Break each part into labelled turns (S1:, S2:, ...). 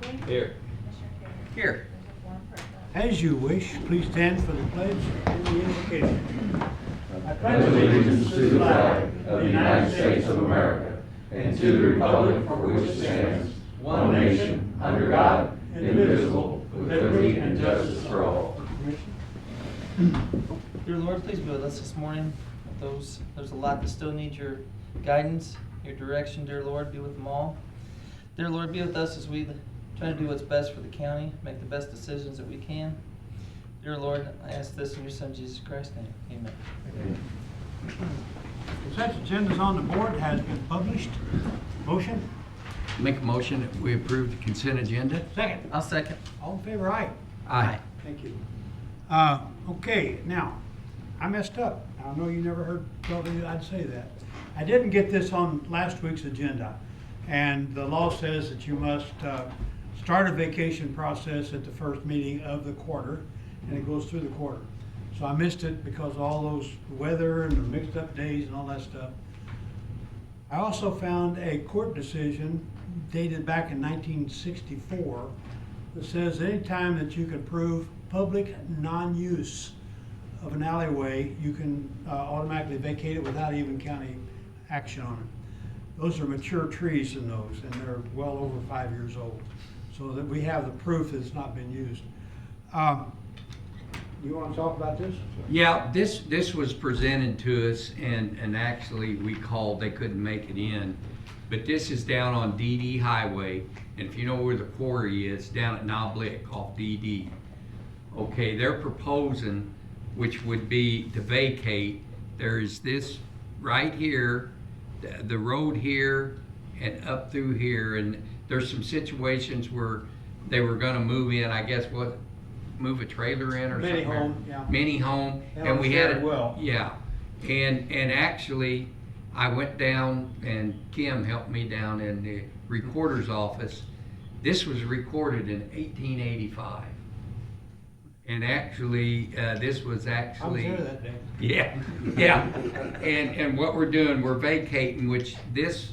S1: Duffy?
S2: Here.
S1: Commissioner Terry?
S2: Here.
S1: There's one present.
S3: As you wish, please stand for the pledge and the invocation. I
S4: pledge allegiance to the flag of the United States of America and to the republic for which it stands, one nation, under God, indivisible, with liberty and justice for all.
S5: Dear Lord, please be with us this morning. There's a lot that still needs your guidance, your direction, dear Lord. Be with them all. Dear Lord, be with us as we try to do what's best for the county, make the best decisions that we can. Dear Lord, I ask this in your Son, Jesus Christ's name. Amen.
S3: Consent agenda's on the board, has been published. Motion?
S2: Make a motion that we approve the consent agenda.
S3: Second.
S5: I'll second.
S3: All in favor, aye.
S2: Aye.
S3: Thank you. Okay, now, I messed up. I know you never heard, told me I'd say that. I didn't get this on last week's agenda, and the law says that you must start a vacation process at the first meeting of the quarter, and it goes through the quarter. So I missed it because of all those weather and the mixed up days and all that stuff. I also found a court decision dated back in 1964 that says anytime that you can prove public non-use of an alleyway, you can automatically vacate it without even county action on it. Those are mature trees in those, and they're well over 5 years old. So that we have the proof that it's not been used. You want to talk about this?
S2: Yeah, this was presented to us, and actually we called, they couldn't make it in. But this is down on DD Highway, and if you know where the quarry is, down at Knoblick off DD. Okay, they're proposing, which would be to vacate. There's this right here, the road here, and up through here, and there's some situations where they were gonna move in, I guess, move a trailer in or something.
S3: Mini home, yeah.
S2: Mini home,
S3: That
S2: and
S3: was
S2: we had
S3: very
S2: it.
S3: well.
S2: Yeah, and actually, I went down, and Kim helped me down in the recorder's office. This was recorded in 1885. And actually, this was actually.
S3: I was there that day.
S2: Yeah. And what we're doing, we're vacating, which this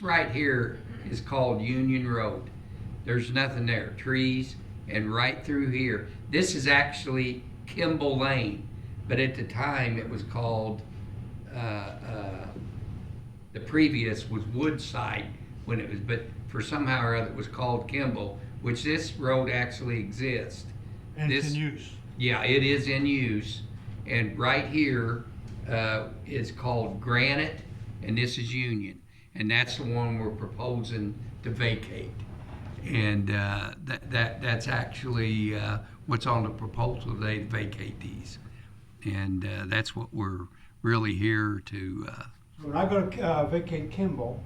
S2: right here is called Union Road. There's nothing there, trees, and right through here. This is actually Kimball Lane, but at the time it was called, the previous was Woodside when it was, but for somehow or other it was called Kimball, which this road actually exists.
S3: And it's
S2: This-
S3: in use.
S2: Yeah, it is in use, and right here is called Granite, and this is Union, and that's the one we're proposing to vacate. And that's actually what's on the proposal today, to vacate these, and that's what we're really here to.
S3: So when I go to vacate Kimball,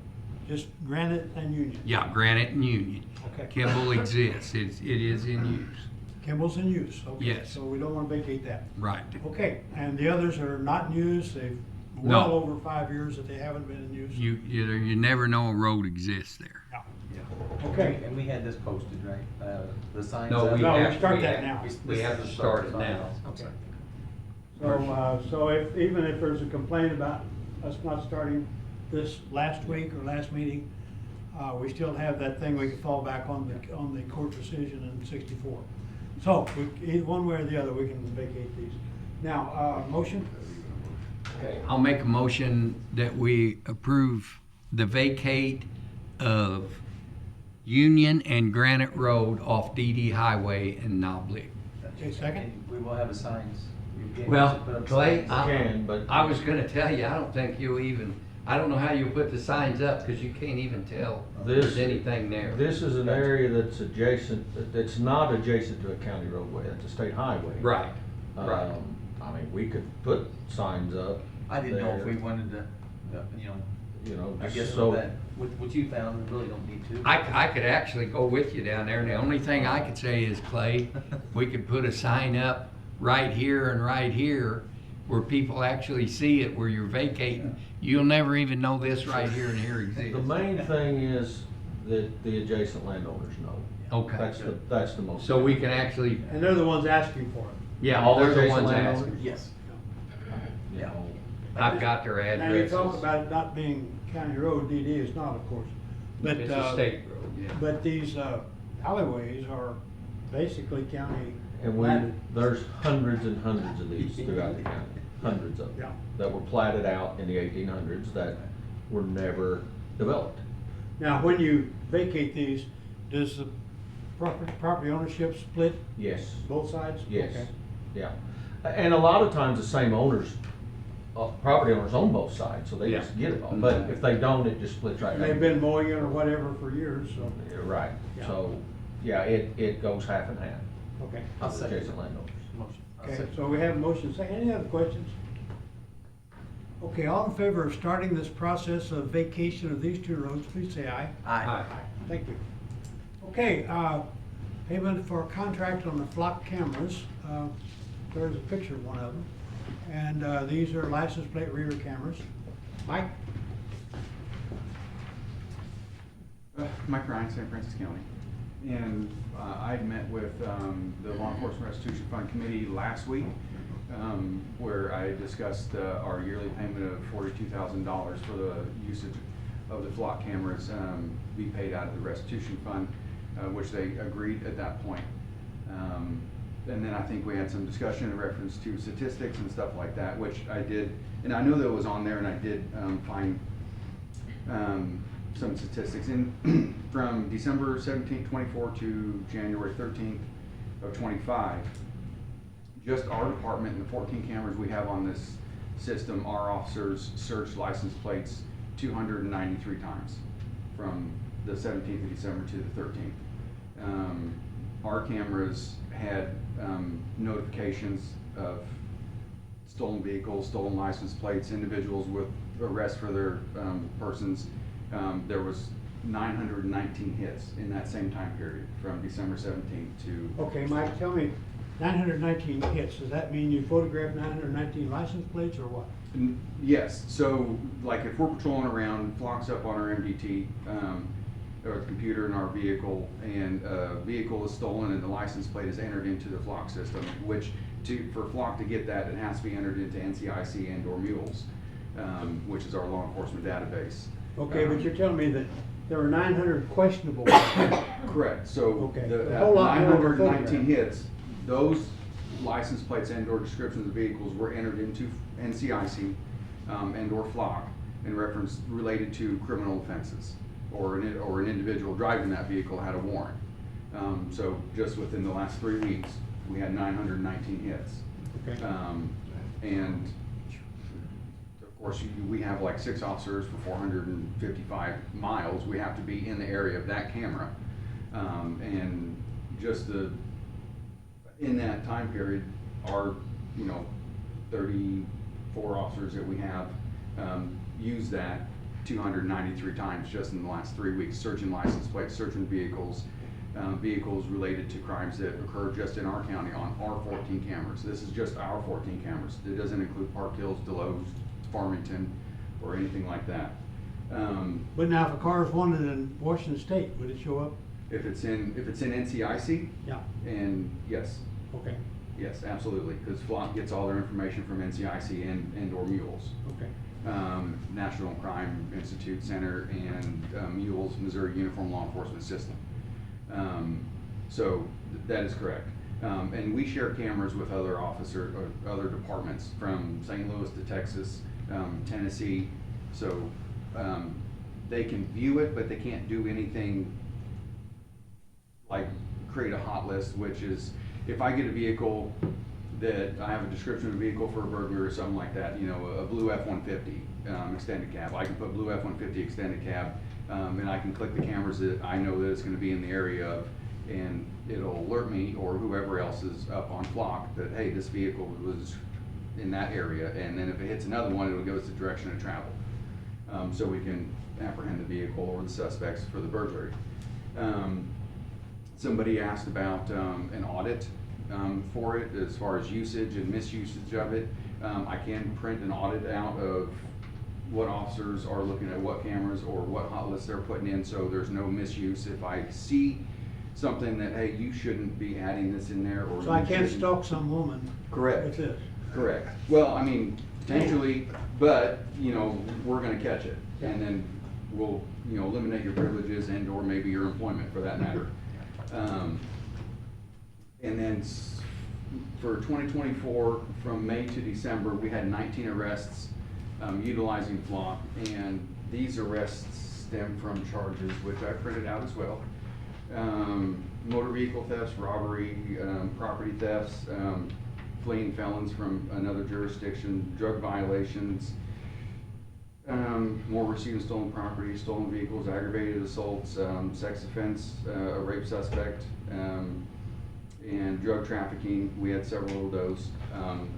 S3: just Granite and Union.
S2: Yeah, Granite and Union.
S3: Okay.
S2: Kimball exists. It is in use.
S3: Kimball's in use, okay.
S2: Yes.
S3: So we don't want to vacate that.
S2: Right.
S3: Okay, and the others are not in use, they've
S2: No.
S3: well over 5 years that they haven't been in use.
S2: You never know a road exists there.
S3: Yeah. Okay,
S6: And we had this posted, right? The signs
S2: No,
S6: up?
S2: we
S3: No, we
S2: have-
S3: start
S2: we
S3: that
S2: have-
S3: now.
S2: We have to start it now.
S6: Okay.
S3: so if, even if there's a complaint about us not starting this last week or last meeting, we still have that thing we can fall back on the court decision in 64. So, either one way or the other, we can vacate these. Now, motion?
S2: Okay, I'll make a motion that we approve the vacate of Union and Granite Road off DD Highway in Knoblick.
S3: Okay, second?
S6: And we will have the signs. You can
S2: Well,
S6: put up
S2: Clay,
S6: signs.
S2: I was gonna tell you, I don't think you'll even, I don't know how you'll put the signs up, because you can't even tell if there's anything there.
S4: This is an area that's adjacent, that's not adjacent to a county roadway, it's a state highway.
S2: Right, right.
S4: I mean, we could put signs up.
S6: I didn't know if
S4: there,
S6: we wanted to, I guess
S4: so.
S6: with that, with what you found, we really don't need to.
S2: I could actually go with you down there, and the only thing I could say is, Clay, we could put a sign up right here and right here where people actually see it, where you're vacating. You'll never even know this right here and here exists.
S4: The main thing is that the adjacent landowners know.
S2: Okay.
S4: That's the most.
S2: So we can actually,
S3: And they're the ones asking for it.
S2: yeah,
S4: All
S2: they're the
S4: adjacent
S2: ones
S4: landowners?
S2: asking.
S6: Yes.
S4: You know,
S2: I've got their
S3: Now, you talk
S2: addresses.
S3: about it not being county road, DD is not, of course. But,
S2: It's a state road, yeah.
S3: but these alleyways are basically county.
S4: And there's hundreds and hundreds of these throughout the county, hundreds of
S3: Yeah.
S4: them, that were platted out in the 1800s that were never developed.
S3: Now, when you vacate these, does the property ownership split
S4: Yes,
S3: both sides?
S4: yes,
S3: Okay.
S4: yeah. And a lot of times the same owners, property owners own both sides, so they just get it all. But if they don't, it just splits right
S3: And
S4: down.
S3: they've been mowing it or whatever for years, so,
S4: Yeah, right,
S3: Yeah.
S4: so, yeah, it goes half and half.
S3: okay.
S5: I'll
S4: for
S5: second.
S4: adjacent landowners.
S5: Motion. I'll
S3: Okay,
S5: second.
S3: so we have a motion, second. Any other questions? Okay, all in favor of starting this process of vacation of these two roads, please say aye.
S5: Aye.
S3: Thank you. Okay, payment for a contract on the flock cameras. There's a picture of one of them. And these are license plate reader cameras. Mike?
S1: Mike Ryan, St. Francis County. And I had met with the Law Enforcement Restitution Fund Committee last week, where I discussed our yearly payment of $42,000 for the usage of the flock cameras be paid out of the restitution fund, which they agreed at that point. And then I think we had some discussion in reference to statistics and stuff like that, which I did, and I know that it was on there, and I did find some statistics in from December 17th, 24 to January 13th of 25. Just our department and the 14 cameras we have on this system, our officers searched license plates 293 times from the 17th of December to the 13th. Our cameras had notifications of stolen vehicles, stolen license plates, individuals with arrest for their persons. There was 919 hits in that same time period from December 17th to.
S3: Okay, Mike, tell me, 919 hits, does that mean you photographed 919 license plates or what?
S1: Yes, so like if we're patrolling around, flocks up on our MDT, or the computer in our vehicle, and a vehicle is stolen and the license plate is entered into the flock system, which for flock to get that, it has to be entered into NCIC and or Mules, which is our law enforcement database.
S3: Okay, but you're telling me that there were 900 questionable.
S1: Correct, so
S3: Okay.
S1: the
S3: A whole lot more were
S1: 919
S3: photographed.
S1: hits, those license plates and or descriptions of vehicles were entered into NCIC and or flock in reference related to criminal offenses, or an individual driving that vehicle had a warrant. So just within the last 3 weeks, we had 919 hits.
S3: Okay.
S1: And of course, we have like 6 officers for 455 miles. We have to be in the area of that camera. And just in that time period, our, 34 officers that we have used that 293 times just in the last 3 weeks, searching license plates, searching vehicles, vehicles related to crimes that occur just in our county on our 14 cameras. This is just our 14 cameras. It doesn't include Park Hills, Deloes, Farmington, or anything like that.
S3: But now if a car is wanted in Washington State, would it show up?
S1: If it's in NCIC,
S3: Yeah,
S1: and yes,
S3: okay,
S1: absolutely, because Flock gets all their information from NCIC and or Mules.
S3: okay.
S1: National Crime Institute Center and Mules, Missouri Uniform Law Enforcement System. So that is correct. And we share cameras with other or other departments from St. Louis to Texas, Tennessee. So they can view it, but they can't do anything like create a hot list, which is if I get a vehicle that I have a description of a vehicle for a burglary or something like that, a blue F-150 extended cab. I can put blue F-150 extended cab, and I can click the cameras that I know that it's going to be in the area of, and it'll alert me or whoever else is up on Flock that, hey, this vehicle was in that area, and then if it hits another one, it'll give us the direction of travel, so we can apprehend the vehicle or the suspects for the burglary. Somebody asked about an audit for it as far as usage and misusage of it. I can print an audit out of what officers are looking at what cameras or what hot lists they're putting in, so there's no misuse. If I see something that, hey, you shouldn't be adding this in there, or
S3: So I
S1: you
S3: can't
S1: shouldn't-
S3: stalk some woman
S1: Correct.
S3: with this?
S1: Correct. Well, I mean, potentially, but, we're gonna catch it.
S3: Yeah.
S1: And then will, eliminate your privileges and or maybe your employment for that matter. And then for 2024, from May to December, we had 19 arrests utilizing Flock, and these arrests stem from charges, which I printed out as well. Motor vehicle thefts, robbery, property thefts, fleeing felons from another jurisdiction, drug violations, more receiving stolen property, stolen vehicles, aggravated assaults, sex offense, a rape suspect, and drug trafficking. We had several of those,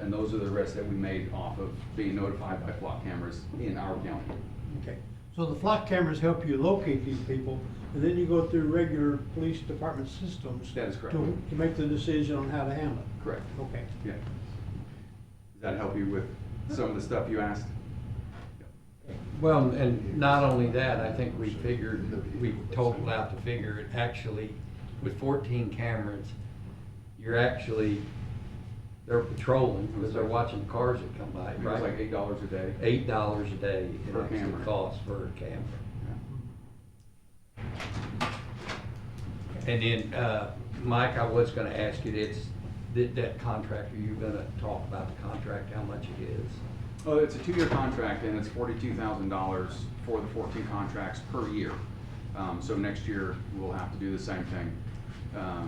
S1: and those are the arrests that we made off of being notified by flock cameras in our county.
S3: Okay, so the flock cameras help you locate these people, and then you go through regular police department systems.
S1: That is correct.
S3: To make the decision on how to handle it.
S1: Correct.
S3: Okay.
S1: Yeah. Does that help you with some of the stuff you asked?
S2: Well, and not only that, I think we totaled out the figure, it actually, with 14 cameras, they're patrolling, because they're watching cars that come by,
S1: It was
S2: right?
S1: like $8 a day.
S2: $8 a day it
S1: Per
S2: actually
S1: camera.
S2: costs for a camera.
S1: Yeah.
S2: And then, Mike, I was gonna ask you, that contract, are you gonna talk about the contract, how much it is?
S1: Oh, it's a 2-year contract, and it's $42,000 for the 14 contracts per year. So next year, we'll have to do the same thing. I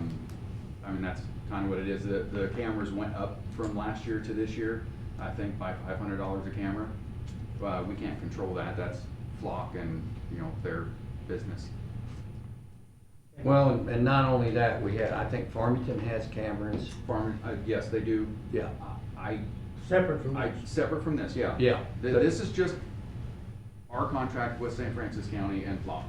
S1: mean, that's kind of what it is. The cameras went up from last year to this year, I think by $500 a camera. We can't control that. That's Flock and, their business.
S2: Well, and not only that, I think Farmington has cameras.
S1: Yes, they do.
S2: Yeah.
S3: Separate from this.
S1: Separate from this, yeah.
S2: Yeah.
S1: This is just our contract with St. Francis County and Flock,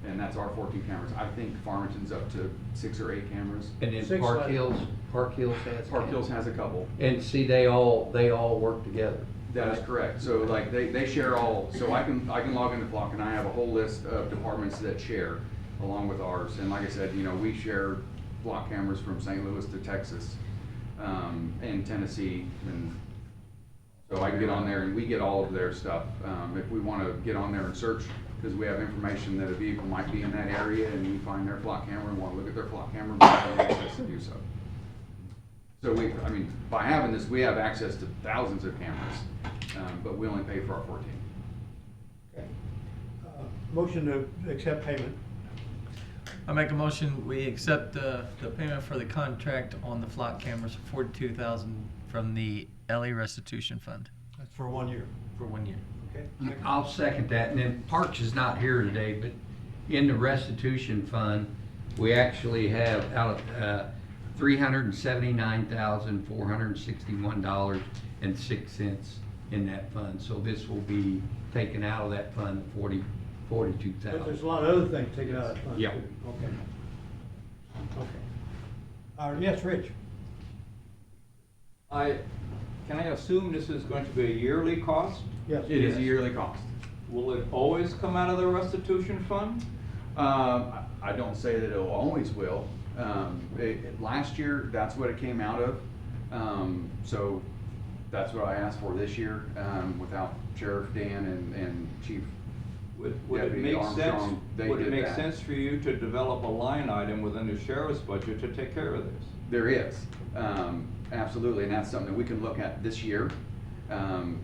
S1: and that's our 14 cameras. I think Farmington's up to 6 or 8 cameras.
S2: And then
S3: 6
S2: Park
S3: like-
S2: Hills has.
S1: Park Hills
S2: cameras.
S1: has a couple.
S2: And see, they all work together.
S1: That is correct. So like they share all, so I can log into Flock and I have a whole list of departments that share along with ours. And like I said, we share Flock cameras from St. Louis to Texas, and Tennessee. And so I can get on there and we get all of their stuff. If we want to get on there and search, because we have information that a vehicle might be in that area and we find their Flock camera and want to look at their Flock camera, we have access to do so. So by having this, we have access to thousands of cameras, but we only pay for our 14.
S3: Okay. Motion to accept payment.
S5: I make a motion, we accept the payment for the contract on the flock cameras for $42,000 from the LA Restitution Fund
S3: That's for 1 year.
S5: for 1 year.
S3: Okay.
S2: I'll second that, and then Parks is not here today, but in the restitution fund, we actually have out of, $379,461.06 in that fund, so this will be taken out of that fund,
S3: But there's
S2: $42,000.
S3: a lot of other things taken out of that fund.
S2: Yeah.
S3: too. Okay. Okay. Yes, Rich?
S4: Can I assume this is going to be a yearly cost?
S3: Yes.
S1: It is a yearly cost.
S4: Will it always come out of the restitution fund?
S1: I don't say that it'll always will. Last year, that's what it came out of. So that's what I asked for this year, without Sheriff Dan and Chief.
S4: Would it
S1: Deputy
S4: make sense,
S1: Armstrong, they
S4: would it
S1: did
S4: make
S1: that.
S4: sense for you to develop a line item within the sheriff's budget to take care of this?
S1: There is, absolutely, and that's something that we can look at this year.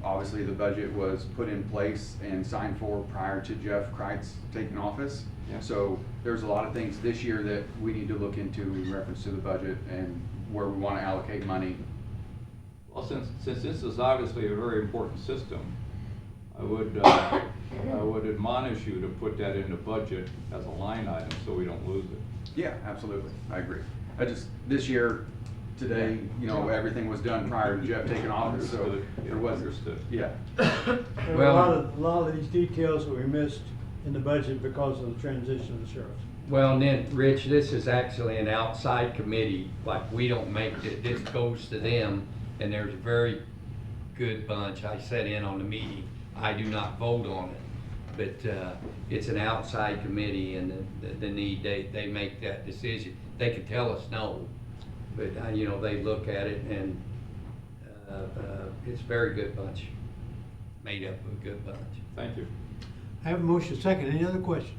S1: Obviously, the budget was put in place and signed for prior to Jeff Kreitz taking office.
S4: Yeah.
S1: So there's a lot of things this year that we need to look into in reference to the budget and where we want to allocate money.
S4: Well, since this is obviously a very important system, I would admonish you to put that in the budget as a line item so we don't lose it.
S1: Yeah, absolutely, I agree. This year, today, everything was done prior to Jeff taking office, so
S4: Understood.
S1: there wasn't.
S4: Understood.
S1: Yeah.
S3: There were a lot of these details that we missed in the budget because of the transition of the sheriffs.
S2: Well, and then, Rich, this is actually an outside committee, like, we don't make it, this goes to them, and there's a very good bunch. I sat in on the meeting, I do not vote on it, but, it's an outside committee, and they make that decision. They could tell us no, but, they look at it, and, it's a very good bunch, made up of a good bunch.
S4: Thank you.
S3: I have a motion second. Any other questions?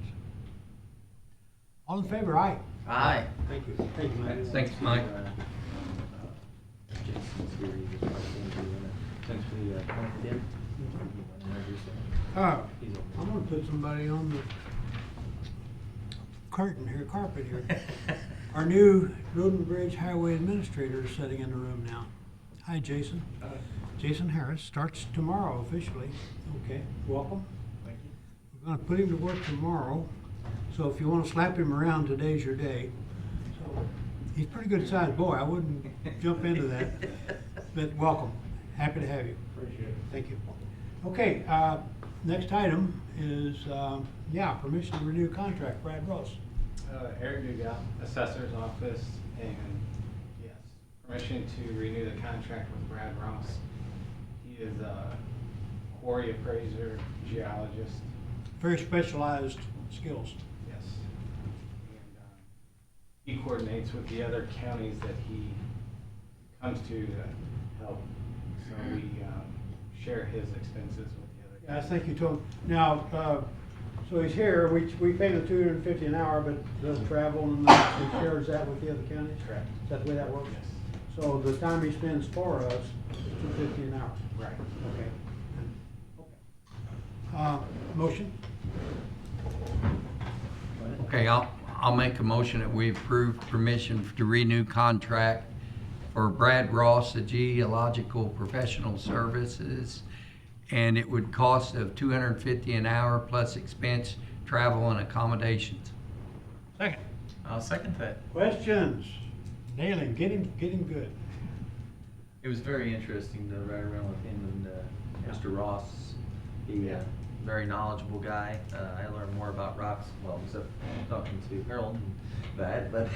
S3: All in favor, aye.
S5: Aye.
S3: Thank you. Thank you, Mike.
S2: Thanks, Mike.
S6: Jason's here, he just walked in, do you wanna, since we appointed him, you wanna introduce him? He's over
S3: I'm gonna put somebody on the curtain here, carpet here. Our new Road and Bridge Highway Administrator is sitting in the room now. Hi, Jason. Jason Harris starts tomorrow officially. Okay, welcome.
S6: Thank you.
S3: We're gonna put him to work tomorrow, so if you wanna slap him around, today's your day. So, he's a pretty good sized boy, I wouldn't jump into that, but welcome, happy to have you.
S7: Appreciate it.
S3: Thank you. Okay, next item is, permission to renew contract, Brad Ross.
S7: Eric Dugal, Assessor's Office, and yes, permission to renew the contract with Brad Ross. He is a quarry appraiser, geologist,
S3: Very specialized skills.
S7: yes. And he coordinates with the other counties that he comes to help. So we share his expenses with the other
S3: I
S7: counties.
S3: think you told, now, so he's here, we pay him $250 an hour, but does travel and he shares that with the other counties?
S7: Correct.
S3: Is that the way that works?
S7: Yes.
S3: So the time he spends for us is $250 an hour?
S7: Right.
S3: Okay. Motion?
S2: Okay, I'll make a motion that we approve permission to renew contract for Brad Ross, the Geological Professional Services. And it would cost of $250 an hour plus expense, travel and accommodations.
S3: Second.
S5: I'll second that.
S3: Questions? Nail him, get him good.
S6: It was very interesting to ride around with him and Mr. Ross. He, very knowledgeable guy. I learned more about rocks, well, except talking to Harold and that, but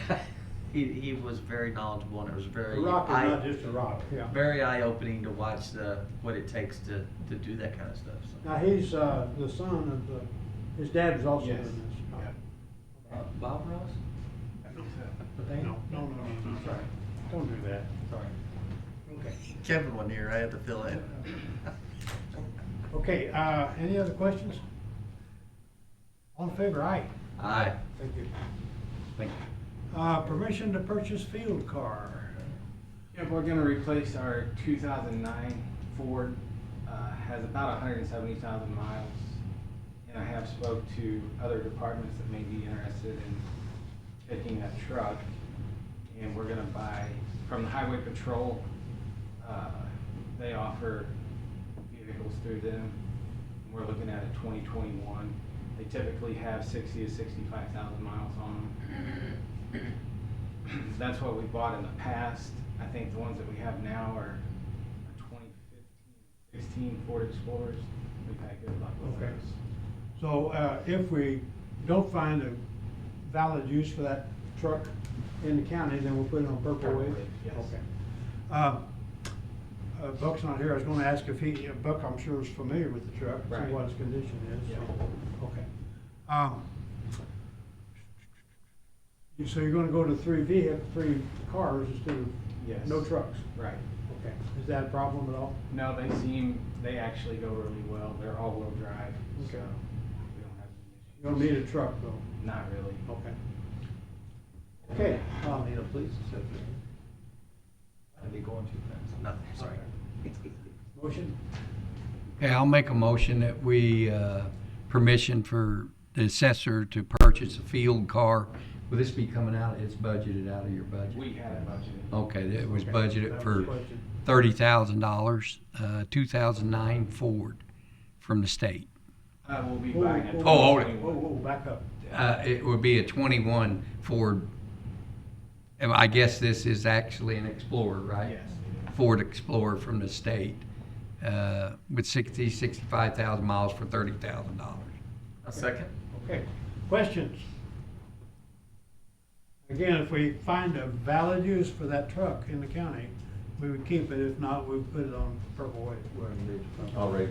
S6: he was very knowledgeable, and it was
S3: A
S6: very
S3: rock is not just a rock, yeah.
S6: very eye-opening to watch what it takes to do that kind of stuff. So.
S3: Now, he's the son of, his dad was also in
S7: Yes.
S3: this.
S7: Yeah.
S6: Bob Ross?
S3: No, sorry. Don't do that.
S6: Sorry.
S3: Okay.
S5: Kevin wasn't here, I had to fill in.
S3: Okay, any other questions? All in favor, aye.
S6: Aye.
S3: Thank you.
S2: Thank you.
S3: Permission to purchase field car.
S7: Yeah, we're gonna replace our 2009 Ford, has about 170,000 miles. And I have spoke to other departments that may be interested in taking that truck. And we're gonna buy from the Highway Patrol, they offer vehicles through them. We're looking at a 2021. They typically have 60 to 65,000 miles on them. That's what we bought in the past. I think the ones that we have now are 2015, 16 Ford Explorers. We've had good luck with
S3: Okay.
S7: those.
S3: So if we don't find a valid use for that truck in the county, then we'll put it on Purple Wave?
S7: Wave, yes.
S3: Okay. Buck's not here. I was gonna ask if Buck, I'm sure, is familiar with the truck, see
S7: Right.
S3: what its condition is.
S7: Yeah.
S3: Okay. So you're gonna go to three cars instead of
S7: Yes.
S3: no trucks?
S7: Right.
S3: Okay. Is that a problem at all?
S7: No, they actually go really well. They're all-wheel drive, so
S3: Okay.
S7: we don't have any issues.
S3: You don't need a truck though?
S7: Not really.
S3: Okay. Okay.
S6: Need a police association. I'd be going too fast. Nothing, sorry.
S3: Motion?
S2: Okay, I'll make a motion that we, permission for the assessor to purchase a field car. Will this be coming out, it's budgeted out of your budget?
S7: We had it budgeted.
S2: Okay, it was
S3: Okay.
S2: budgeted
S3: That
S2: for
S3: was the question.
S2: $30,000, 2009 Ford from the state.
S7: We'll be
S3: Whoa,
S7: buying a
S3: whoa,
S2: Oh, hold it.
S7: 2021.
S3: Whoa, back up.
S2: It would be a 21 Ford, and I guess this is actually an Explorer, right?
S7: Yes.
S2: Ford Explorer from the state, with 65,000 miles for $30,000.
S5: A second?
S3: Okay. Questions? Again, if we find a valid use for that truck in the county, we would keep it. If not, we would put it on Purple Wave.
S4: Already.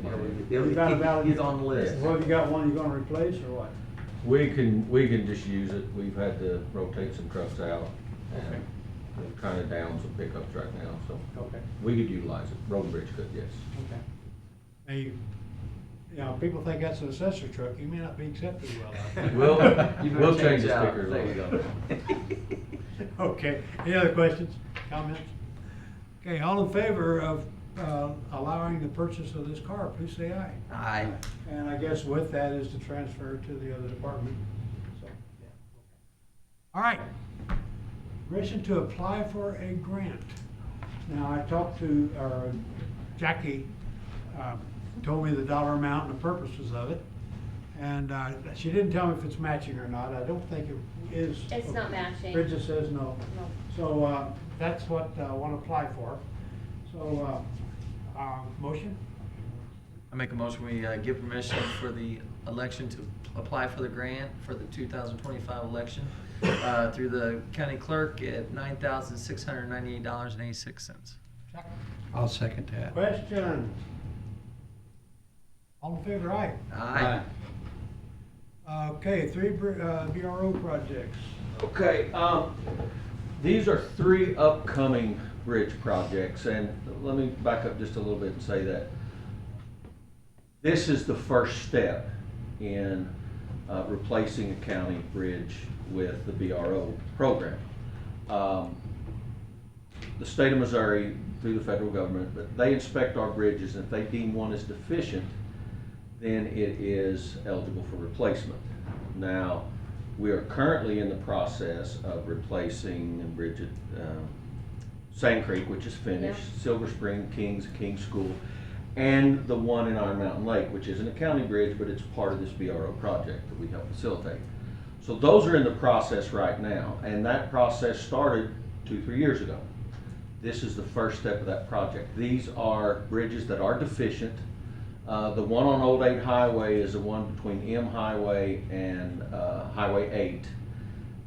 S3: You got a valid
S6: He's
S3: use?
S6: on the list.
S3: Well, you got one you're gonna replace or what?
S4: We can just use it. We've had to rotate some trucks out
S3: Okay.
S4: and we're kind of down some pickups right now, so
S3: Okay.
S4: we could utilize it. Road and Bridge could, yes.
S3: Okay. Now, You know, people think that's an assessor truck, you may not be accepted well out there.
S6: We'll,
S5: You better
S6: we'll change the
S5: out.
S6: sticker.
S5: There you go.
S3: Okay, any other questions, comments? Okay, all in favor of allowing the purchase of this car, please say aye.
S5: Aye.
S3: And I guess with that is to transfer to the other department, so, yeah. All right, permission to apply for a grant. Now, I talked to, Jackie, told me the dollar amount and the purposes of it. And, she didn't tell me if it's matching or not, I don't think it is.
S8: It's not matching.
S3: Bridget says no.
S8: No.
S3: So, that's what I want to apply for. So, motion?
S5: I make a motion, we give permission for the election to apply for the grant for the 2025 election through the county clerk at $9,698.86.
S2: I'll second that.
S3: Question? All in favor, aye?
S5: Aye.
S3: Okay, three BRO projects.
S4: Okay, these are 3 upcoming bridge projects, and let me back up just a little bit and say that this is the first step in replacing a county bridge with the BRO program. The state of Missouri, through the federal government, but they inspect our bridges, and if they deem one as deficient, then it is eligible for replacement. Now, we are currently in the process of replacing a bridge at Sand Creek, which is finished, Silver Spring, Kings School, and the one in Iron Mountain Lake, which isn't a county bridge, but it's part of this BRO project that we help facilitate. So those are in the process right now, and that process started 2-3 years ago. This is the first step of that project. These are bridges that are deficient. The one on Old 8 Highway is the one between M Highway and Highway 8.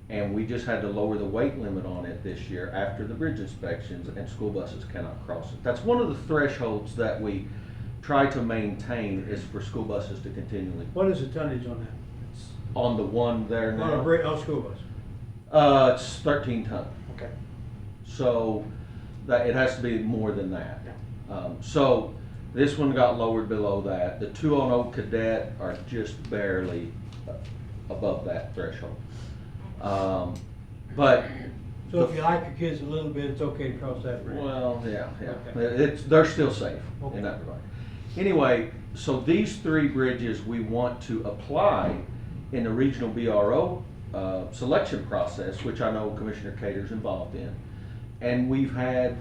S4: And we just had to lower the weight limit on it this year after the bridge inspections, and school buses cannot cross it. That's one of the thresholds that we try to maintain, is for school buses to continually,
S3: What is the tonnage on that?
S4: on the one there
S3: On a
S4: now.
S3: school bus?
S4: It's 13 ton.
S3: Okay.
S4: So that, it has to be more than that. So this one got lowered below that. The 2 on Old Cadet are just barely above that threshold. But,
S3: So if you like your kids a little bit, it's okay to cross that bridge?
S4: well, yeah.
S3: Okay.
S4: They're still safe
S3: Okay.
S4: in that regard. Anyway, so these 3 bridges we want to apply in the regional BRO selection process, which I know Commissioner Cater's involved in. And we've had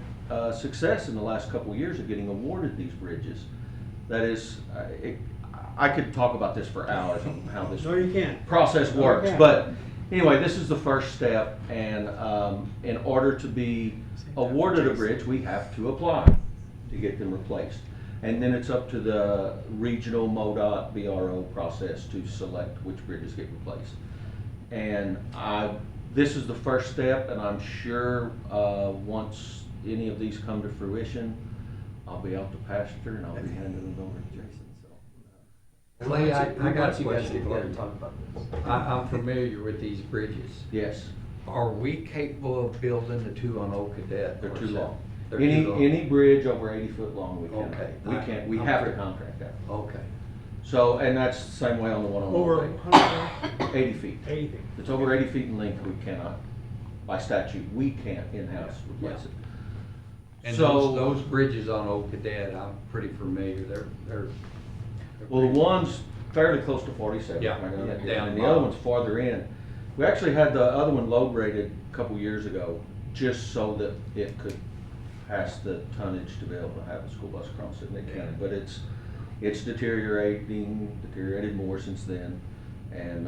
S4: success in the last couple of years of getting awarded these bridges. That is, I could talk about this for hours on how this
S3: No, you can't.
S4: process
S3: No, you
S4: works,
S3: can't.
S4: but anyway, this is the first step, and in order to be awarded a bridge, we have to apply to get them replaced. And then it's up to the regional MoDOT BRO process to select which bridges get replaced. And this is the first step, and I'm sure once any of these come to fruition, I'll be out to pasture and I'll be handing them over to Jason. So,
S2: Clay, I got a
S5: You guys
S2: question
S5: get
S2: for
S5: together and
S2: you.
S5: talk about this.
S2: I'm familiar with these bridges.
S4: yes,
S2: Are we capable of building the 2 on Old Cadet?
S4: they're too long.
S2: They're too long?
S4: Any bridge over 80 foot long, we can't.
S2: Okay.
S4: We can't. We
S2: I'm
S4: have to
S2: sure.
S4: contract that.
S2: Okay.
S4: So, and that's the same way on the one on
S3: Over
S4: Old
S3: 100,
S4: 80 feet.
S3: 80 feet.
S4: If it's over 80 feet in length, we cannot, by statute, we can't in-house replace it.
S2: And
S4: So-
S2: those bridges on Old Cadet, I'm pretty familiar. They're
S4: Well, the one's fairly close to 47.
S2: Yeah,
S4: right down
S2: yeah,
S4: there,
S2: down
S4: and the
S2: bottom.
S4: other one's farther in. We actually had the other one load rated a couple years ago, just so that it could pass the tonnage to be able to have a school bus cross it, and they can. But it's deteriorated more since then. And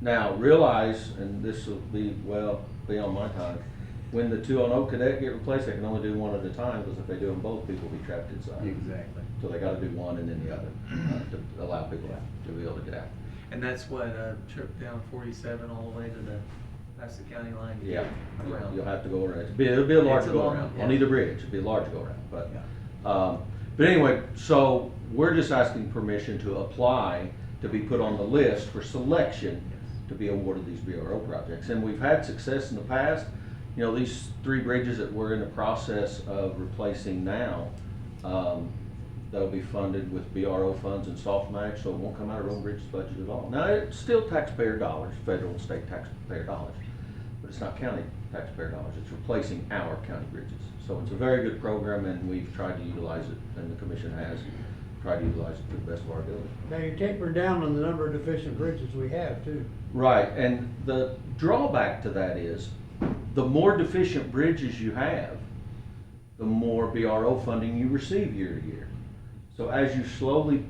S4: now realize, and this will be well beyond my time, when the 2 on Old Cadet get replaced, they can only do one at a time, because if they do them both, people will be trapped inside.
S2: Exactly.
S4: So they gotta do one and then the other, to allow people to be able to get out.
S5: And that's what, a trip down 47 all the way to the, past the county line to
S4: Yeah,
S5: get around.
S4: you'll have to go around. It'll be a large
S5: It's a
S4: go
S5: long-
S4: around,
S5: yeah.
S4: on either bridge, it'll be a large go around, but anyway, so we're just asking permission to apply to be put on the list for selection to be awarded these BRO projects. And we've had success in the past. You know, these 3 bridges that we're in the process of replacing now, that'll be funded with BRO funds and soft match, so it won't come out of road and bridges budget at all. Now, it's still taxpayer dollars, federal and state taxpayer dollars, but it's not county taxpayer dollars, it's replacing our county bridges. So it's a very good program, and we've tried to utilize it, and the commission has tried to utilize it to the best of our ability.
S3: Now, you're tapering down on the number of deficient bridges we have too.
S4: Right, and the drawback to that is, the more deficient bridges you have, the more BRO funding you receive year to year. So as you slowly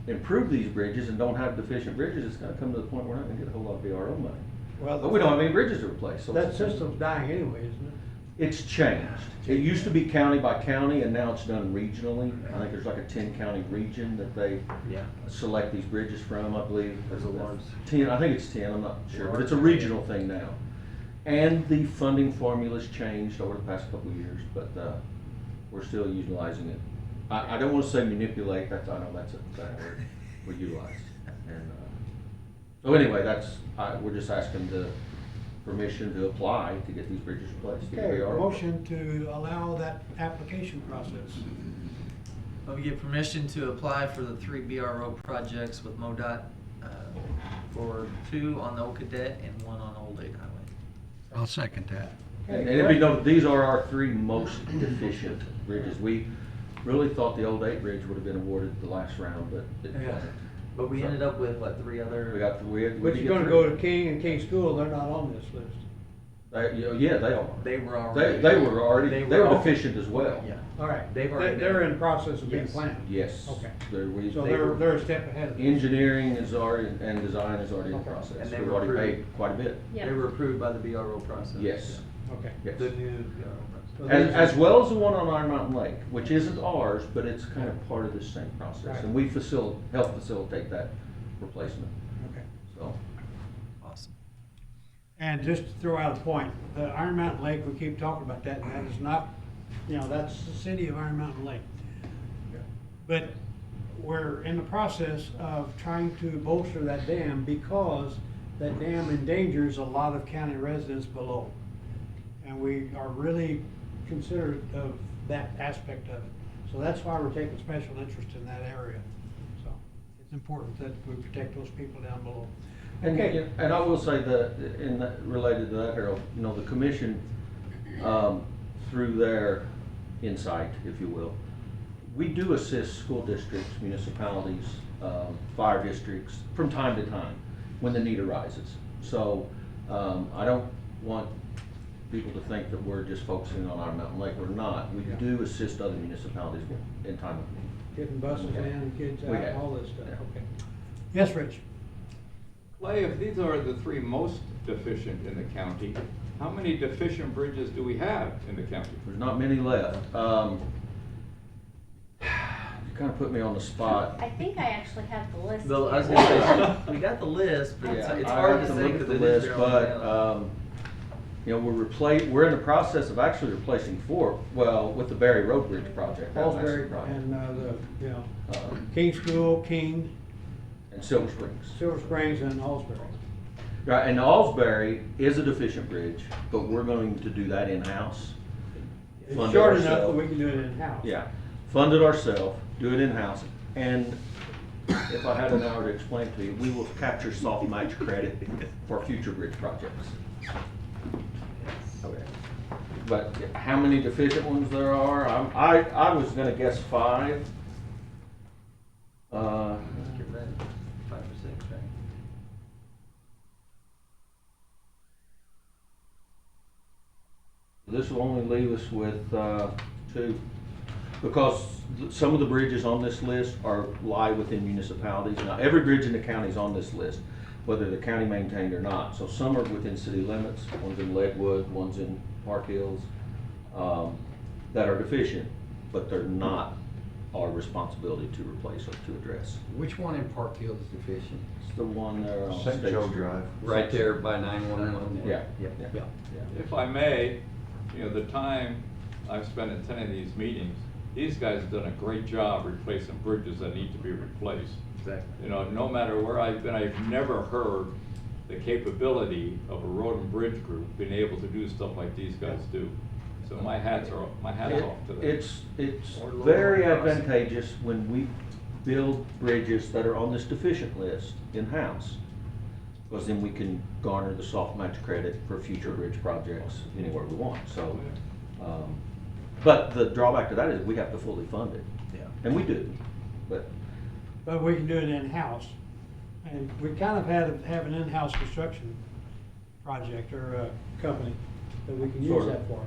S4: improve these bridges and don't have deficient bridges, it's gonna come to the point where we're not gonna get a whole lot of BRO money.
S3: Well,
S4: But we don't have any bridges to replace, so.
S3: That
S4: it's-
S3: system's dying anyway, isn't it?
S4: It's changed. It used to be county by county, and now it's done regionally. I think there's like a 10-county region that they
S6: Yeah.
S4: select these bridges from, I believe.
S6: There's a large-
S4: 10, I think it's 10, I'm not sure, but it's a regional thing now. And the funding formula's changed over the past couple of years, but, we're still utilizing it. I don't wanna say manipulate, I know that's a bad word, we utilize. And, so anyway, we're just asking the permission to apply to get these bridges replaced.
S3: Okay, motion to allow that application process.
S5: We get permission to apply for the 3 BRO projects with MoDOT, for 2 on the Old Cadet and 1 on Old 8 Highway.
S2: I'll second that.
S4: And it'd be noted, these are our 3 most deficient bridges. We really thought the old 8 bridge would have been awarded the last round, but it
S5: Yeah.
S4: wasn't.
S5: But we ended up with, what, 3 other?
S4: We
S3: But
S4: did
S3: you're gonna
S4: get
S3: go to
S4: three.
S3: King and King School, they're not on this list.
S4: Yeah, they are.
S5: They were already.
S4: They were already,
S5: They
S4: they were
S5: were-
S4: deficient as well.
S5: Yeah.
S3: All right,
S5: They've already
S3: they're
S5: been-
S3: in process of being
S5: Yes.
S3: planned.
S4: Yes.
S3: Okay.
S4: There,
S3: So
S4: they
S3: they're
S4: were,
S3: a step ahead of us.
S4: engineering is already, and design is already in
S3: Okay.
S4: process.
S5: And they
S4: We've
S5: were
S4: already
S5: approved.
S4: paid quite a bit.
S5: They were approved by the BRO process.
S4: Yes,
S3: Okay.
S4: yes.
S5: The new BRO
S3: So
S5: process.
S3: these
S4: As
S3: are-
S4: well as the one on Iron Mountain Lake, which isn't ours, but it's kind of part of this same process.
S3: Right.
S4: And we help facilitate that replacement,
S3: Okay.
S4: so.
S5: Awesome.
S3: And just to throw out a point, the Iron Mountain Lake, we keep talking about that, and that is not, that's the city of Iron Mountain Lake. But we're in the process of trying to bolster that dam because that dam endangers a lot of county residents below. And we are really considerate of that aspect of it. So that's why we're taking special interest in that area. So it's important that we protect those people down below.
S4: And,
S3: Okay.
S4: and I will say that, related to that, Harold, the commission, through their insight, if you will, we do assist school districts, municipalities, fire districts from time to time when the need arises. So, I don't want people to think that we're just focusing on Iron Mountain Lake. We're not. We
S3: Yeah.
S4: do assist other municipalities in time of need.
S3: Getting buses in and kids
S4: We
S3: out,
S4: have.
S3: all this stuff,
S4: Yeah.
S3: okay. Yes, Rich?
S8: Clay, if these are the 3 most deficient in the county, how many deficient bridges do we have in the county?
S4: There's not many left. You kind of put me on the spot.
S9: I think I actually have the list.
S5: I was
S9: here.
S5: gonna say, we got the list, but it's
S4: I
S5: hard
S4: have
S5: to
S4: look
S5: say
S4: at
S5: because
S4: the
S5: it is
S4: list,
S5: there
S4: but,
S5: on
S4: we're in the process of actually replacing 4, well, with the Berry Road Bridge project. that was
S3: Paulsbury
S4: actually a project.
S3: and,
S4: Um,
S3: King School, King,
S4: And Silver Springs.
S3: Silver Springs and Allsbury.
S4: Right, and Allsbury is a deficient bridge, but we're going to do that in-house.
S3: It's
S4: Fund it
S3: short enough that
S4: ourselves.
S3: we can do it in-house.
S4: Yeah, fund it ourselves, do it in-house, and if I had an hour to explain to you, we will capture soft match credit for future bridge projects. Okay. But how many deficient ones there are, I was gonna guess 5.
S5: Let's get ready. 5 or 6, right?
S4: This will only leave us with 2, because some of the bridges on this list lie within municipalities. Now, every bridge in the county is on this list, whether the county maintained or not. So some are within city limits, one's in Leadwood, one's in Park Hills, that are deficient, but they're not our responsibility to replace or to address.
S2: Which one in Park Hill is deficient?
S4: It's the one there on
S10: St.
S4: State
S10: Joe
S4: Street.
S10: Drive.
S2: Right there by 911?
S4: Yeah,
S2: Yeah.
S4: yeah,
S2: Yeah.
S4: yeah.
S8: If I may, the time I've spent attending these meetings, these guys have done a great job replacing bridges that need to be replaced.
S5: Exactly.
S8: No matter where I've been, I've never heard the capability of a road and bridge group being able to do stuff like these guys do. So my hat's off to them.
S4: It's very advantageous when we build bridges that are on this deficient list in-house. Because then we can garner the soft match credit for future bridge projects anywhere we want, so. But the drawback to that is we have to fully fund it.
S6: Yeah.
S4: And we do, but
S3: But we can do it in-house. And we kind of have an in-house construction project or a company that we can use
S4: Sort of.
S3: that for.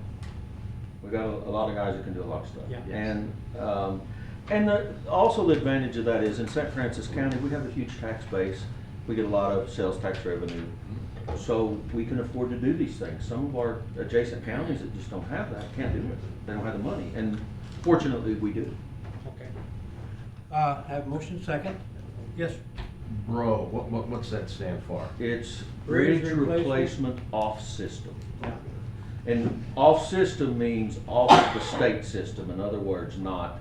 S4: we got a lot of guys that can do a lot of stuff.
S3: Yeah.
S4: And also the advantage of that is in St. Francis County, we have a huge tax base. We get a lot of sales tax revenue. So we can afford to do these things. Some of our adjacent counties that just don't have that, can't do it. They don't have the money. And fortunately, we do.
S3: Okay. Have a motion second? Yes,
S10: Bro, what's that stand for?
S4: It's
S3: Bridge
S4: bridge
S3: replacement.
S4: replacement off-system.
S3: yeah,
S4: And off-system means off of the state system. In other words, not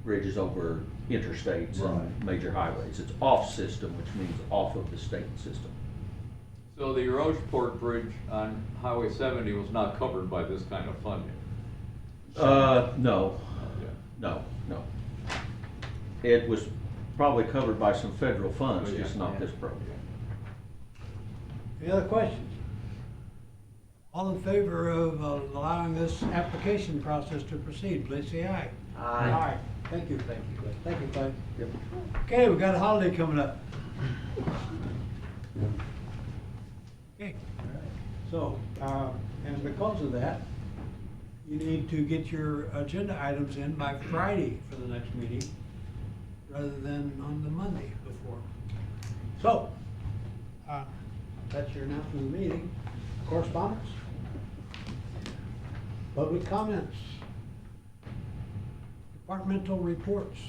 S4: bridges over interstates and
S10: Right.
S4: major highways. It's off-system, which means off of the state system.
S8: So the Rocheport Bridge on Highway 70 was not covered by this kind of funding?
S4: No,
S8: Yeah.
S4: no. It was probably covered by some federal funds,
S8: Yeah.
S4: just not this program.
S3: any other questions? All in favor of allowing this application process to proceed, please say aye.
S6: Aye.
S3: Thank you.
S6: Thank you, Clay.
S3: Thank you, Clay.
S4: Yep.
S3: Okay, we got a holiday coming up. Okay, so, and because of that, you need to get your agenda items in by Friday for the next meeting, rather than on the Monday before. So, that's your announcement of the meeting. Correspondence? Public comments? Departmental reports?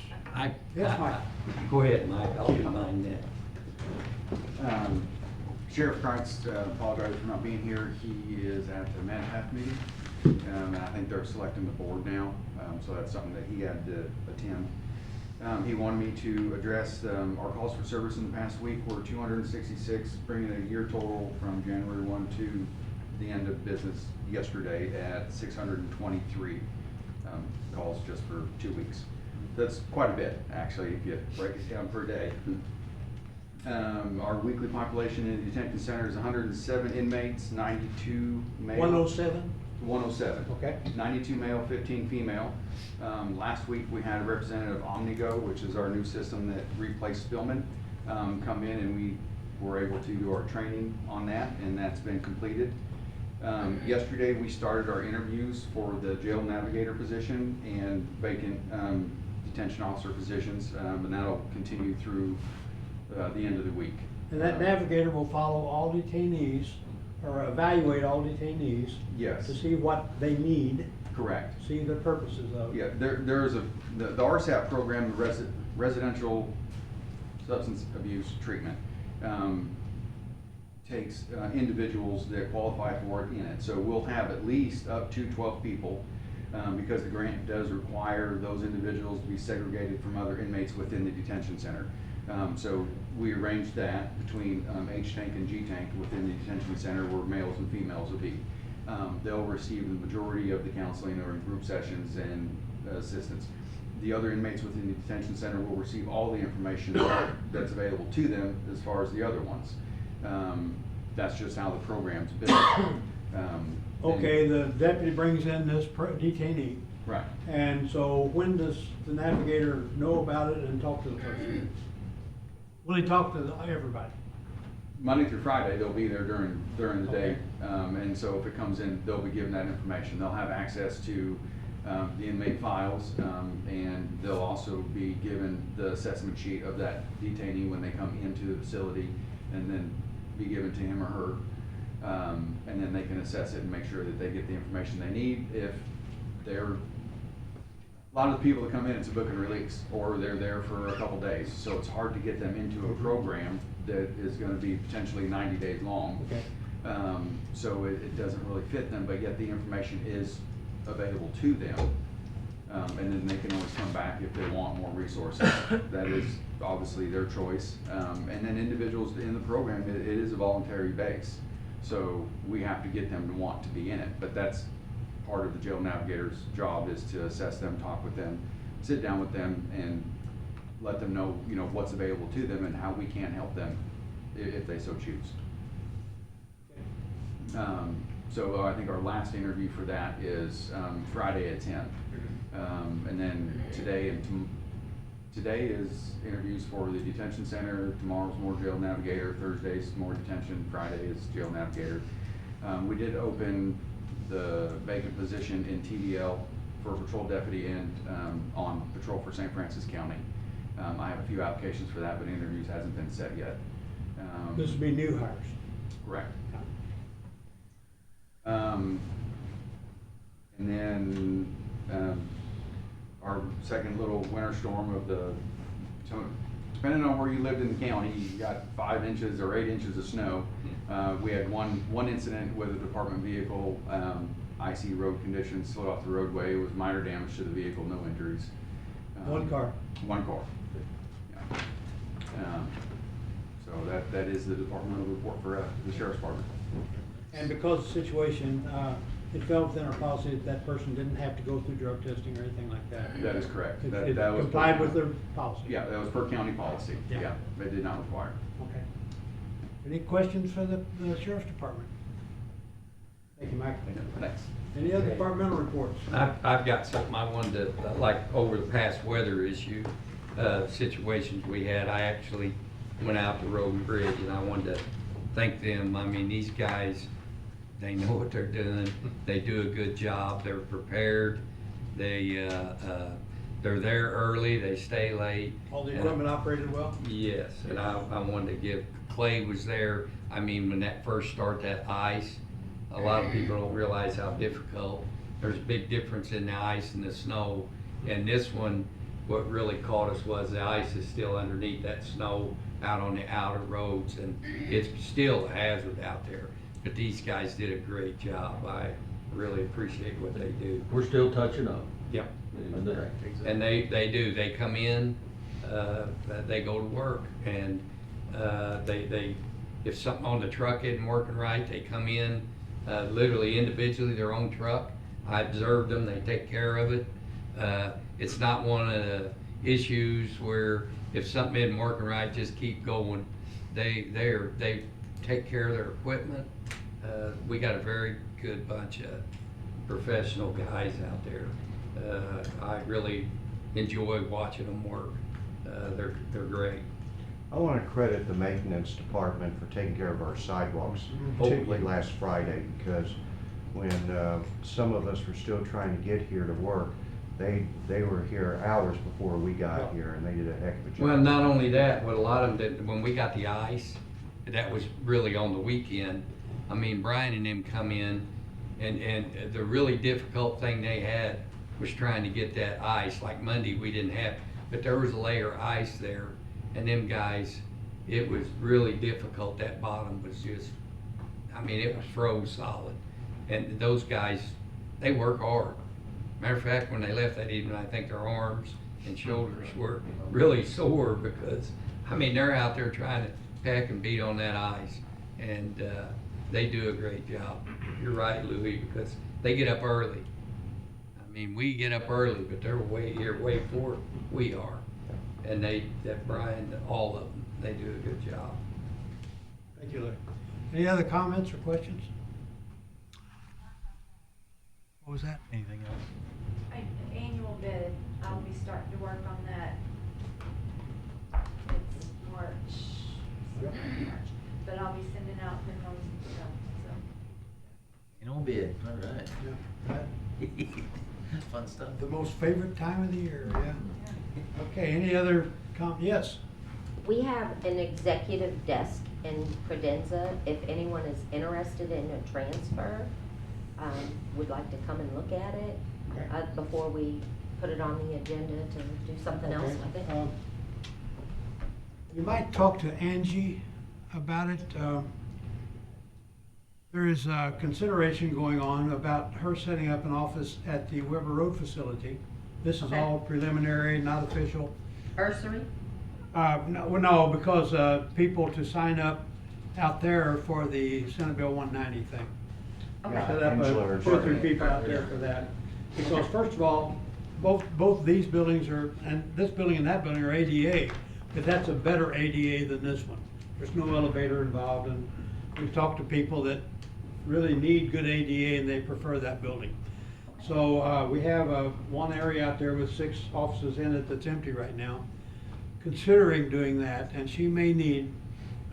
S3: Yes, Mike.
S2: Go ahead, Mike, I'll do mine then.
S1: Sheriff Kreitz apologizes for not being here. He is at the Manpath meeting, and I think they're selecting the board now, so that's something that he had to attend. He wanted me to address our calls for service in the past week were 266, bringing a year total from January 1 to the end of business yesterday at 623 calls just for 2 weeks. That's quite a bit, actually, if you break it down per day. Our weekly population in the detention center is 107 inmates, 92 male.
S3: 107?
S1: 107.
S3: Okay.
S1: 92 male, 15 female. Last week, we had a representative of Omnigo, which is our new system that replaced Spillman, come in, and we were able to do our training on that, and that's been completed. Yesterday, we started our interviews for the jail navigator position and vacant detention officer positions, and that'll continue through the end of the week.
S3: And that navigator will follow all detainees, or evaluate all detainees.
S1: Yes.
S3: To see what they need,
S1: Correct.
S3: see the purposes of.
S1: Yeah, there's the RSAP program, the Residential Substance Abuse Treatment, takes individuals that qualify for it in it. So we'll have at least up to 12 people, because the grant does require those individuals to be segregated from other inmates within the detention center. So we arranged that between H-Tank and G-Tank within the detention center where males and females will be. They'll receive the majority of the counseling or in group sessions and assistance. The other inmates within the detention center will receive all the information that's available to them as far as the other ones. That's just how the program's built.
S3: Okay, the deputy brings in this detainee,
S1: Right.
S3: and so when does the navigator know about it and talk to the person? Will he talk to everybody?
S1: Monday through Friday, they'll be there during the day, and so if it comes in, they'll be given that information. They'll have access to the inmate files, and they'll also be given the assessment sheet of that detainee when they come into the facility, and then be given to him or her, and then they can assess it and make sure that they get the information they need. If they're a lot of the people that come in, it's a book and release, or they're there for a couple days, so it's hard to get them into a program that is going to be potentially 90 days long.
S3: Okay.
S1: So it doesn't really fit them, but yet the information is available to them, and then they can always come back if they want more resources. That is obviously their choice. And then individuals in the program, it is a voluntary base, so we have to get them to want to be in it, but that's part of the jail navigator's job is to assess them, talk with them, sit down with them, and let them know, you know, what's available to them and how we can help them if they so choose. So I think our last interview for that is Friday at 10. And then today today is interviews for the detention center. Tomorrow's more jail navigator. Thursday's more detention. Friday is jail navigator. We did open the vacant position in TDL for patrol deputy and on patrol for St. Francis County. I have a few applications for that, but interviews hasn't been set yet.
S3: This would be new hires.
S1: Correct. And then our second little winter storm of the, depending on where you lived in the county, you got 5 inches or 8 inches of snow. We had one incident with a department vehicle, icy road conditions, slid off the roadway. It was minor damage to the vehicle, no injuries.
S3: One car.
S1: One car. Yeah. So that is the departmental report for the sheriff's department.
S3: And because of the situation, it fell within our policy that that person didn't have to go through drug testing or anything like that.
S1: That is correct.
S3: It
S1: That was
S3: complied with their policy.
S1: Yeah, that was per county policy.
S3: Yeah.
S1: Yeah, they did not require.
S3: Okay. Any questions for the sheriff's department? Thank you, Mike.
S1: Thanks.
S3: Any other departmental reports?
S2: I've got something I wanted to, like, over the past weather issue, situations we had, I actually went out to Road and Bridge, and I wanted to thank them. I mean, these guys, they know what they're doing, they do a good job, they're prepared, they're there early, they stay late.
S3: All the equipment operated well?
S2: Yes, and I wanted to give, Clay was there, I mean, when that first started, that ice, a lot of people don't realize how difficult, there's a big difference in the ice and the snow. And this one, what really caught us was the ice is still underneath that snow out on the outer roads, and it's still a hazard out there. But these guys did a great job. I really appreciate what they do.
S10: We're still touching up.
S2: Yep.
S10: Correct.
S2: And they do, they come in, they go to work, and they if something on the truck isn't working right, they come in, literally individually, their own truck. I observed them, they take care of it. It's not one of the issues where if something isn't working right, just keep going. They take care of their equipment. We got a very good bunch of professional guys out there. I really enjoy watching them work. They're great.
S11: I want to credit the maintenance department for taking care of our sidewalks, particularly last Friday, because when some of us were still trying to get here to work, they were here hours before we got here, and they did a heck of a job.
S2: Well, not only that, but a lot of them did, when we got the ice, that was really on the weekend. I mean, Brian and them come in, and the really difficult thing they had was trying to get that ice. Like Monday, we didn't have, but there was a layer of ice there, and them guys, it was really difficult. That bottom was just, I mean, it was froze solid. And those guys, they work hard. Matter of fact, when they left that evening, I think their arms and shoulders were really sore because, I mean, they're out there trying to pack and beat on that ice, and they do a great job. You're right, Louis, because they get up early. I mean, we get up early, but they're way before we are. And that Brian, all of them, they do a good job.
S3: Thank you, Larry. Any other comments or questions? What was that?
S10: Anything else?
S9: Annual bid, I'll be starting to work on that. It's March, but I'll be sending out memos and stuff, so.
S6: Annual bid, all right.
S3: Yeah.
S6: Fun stuff.
S3: The most favorite time of the year, yeah. Okay, any other yes?
S12: We have an executive desk in Credenza. If anyone is interested in a transfer, would like to come and look at it
S3: Okay.
S12: Before we put it on the agenda to do something else with it.
S3: You might talk to Angie about it. There is consideration going on about her setting up an office at the Weber Road facility. This is
S12: Okay.
S3: all preliminary, not official.
S12: Bursary?
S3: No, because people to sign up out there for the Senate Bill 190 thing.
S12: Okay.
S3: Set up
S11: Angela,
S3: 2 or 3 people out there for that. Because first of all, both these buildings are, and this building and that building are ADA, but that's a better ADA than this one. There's no elevator involved, and we've talked to people that really need good ADA and they prefer that building. So, we have one area out there with 6 offices in it that's empty right now, considering doing that, and she may need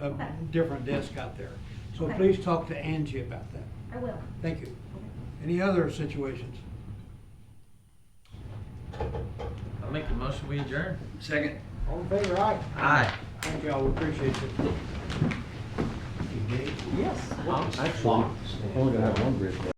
S3: a
S12: Okay.
S3: different desk out there. So
S12: Okay.
S3: please talk to Angie about that.
S12: I will.
S3: Thank you. Any other situations?
S5: I'll make the motion, we adjourn.
S2: Second.
S3: All in favor, aye?
S5: Aye.
S3: Thank you all, we appreciate you.
S10: Actually, only gonna have one bridge.